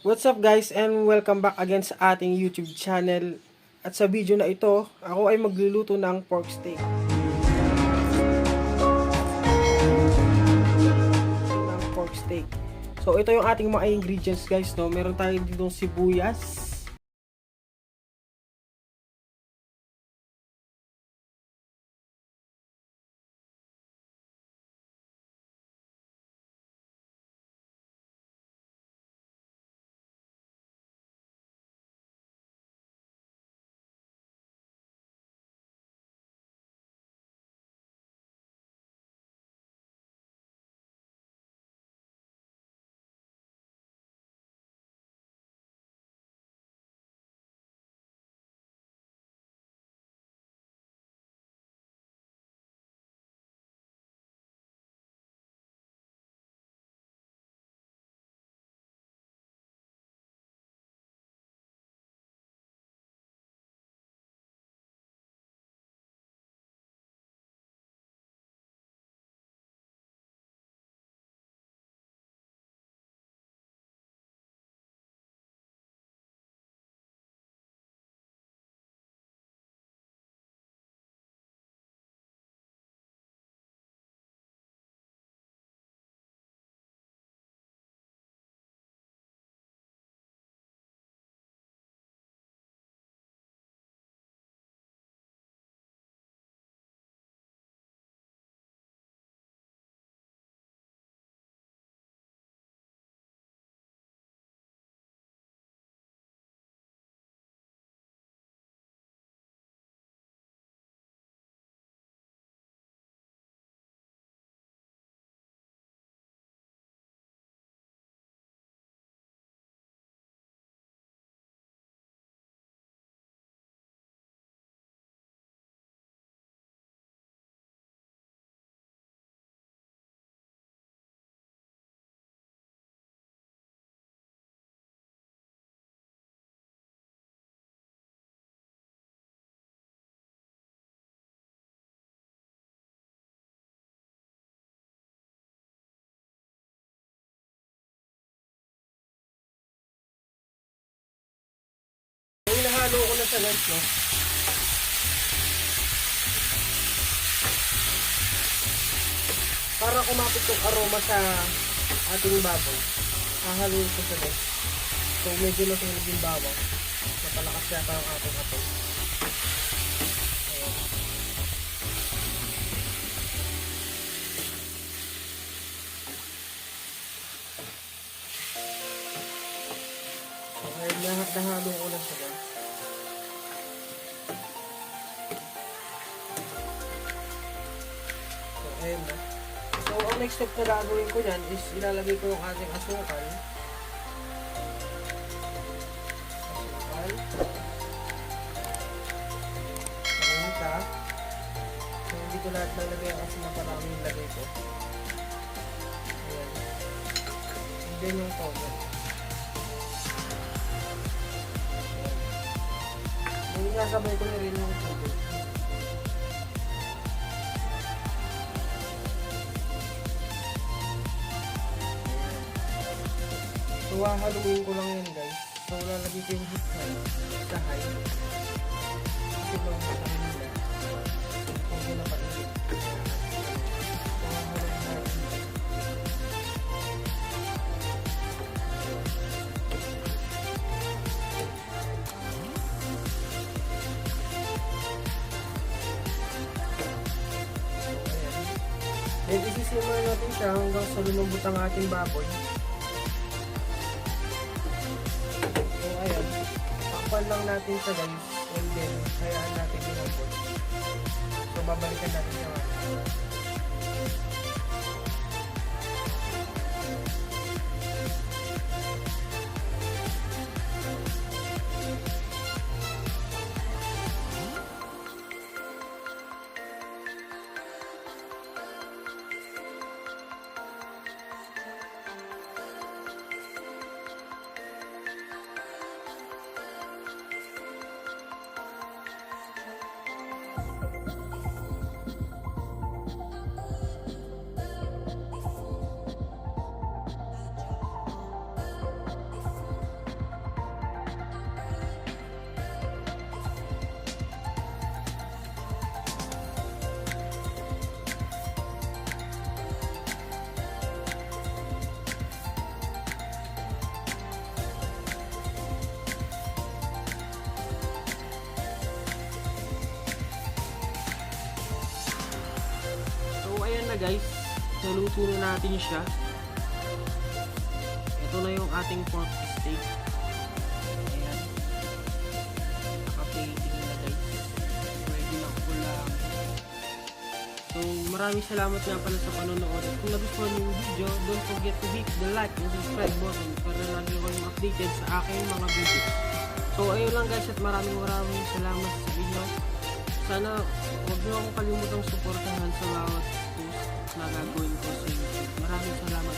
What's up guys and welcome back again sa ating YouTube channel. At sa video na ito, ako ay magluluto ng pork steak. So ito yung ating mga ingredients guys, no. Meron tayo ditong sibuyas, hinahalo ko na sa guys, no. Para kumapit yung aroma sa ating baboy, hahaluin ko sa guys. So medyo masunog yung bawang, napalakas yata ang ating apoy. Okay, nahalo ko na siya guys. So ayun na. So ang next step na gagawin ko dyan is ilalagay ko yung ating asukal. Paminta. So hindi ko lahat nalagay kasi naparami yung lagay ko. Ayan. And then yung toyo. Yung nasabay ko na rin yung tubig. So hahaluin ko lang yan guys. So lalagay ko yung heat sa high. Kasi lang sa kanila. Huwag mo na patigil. So hahaluin natin. Then isisimula natin siya hanggang sa lumambot ang ating baboy. So ayan, takpan lang natin siya guys, and then hayaan natin lumambot. So babalikan natin siya nga. guys, naluto na natin siya. Ito na yung ating pork steak. Ayan. Naka-plating na guys. Pwede na ulam. So, maraming salamat nga pala sa panonood. At kung nagustuhan yung video, don't forget to hit the like and subscribe button para lagi kayong updated sa aking mga video. So, ayun lang guys at maraming salamat sa inyo. Sana huwag niyo akong kalimutang suportahan sa bawat post na gagawin ko sa YouTube. Maraming salamat.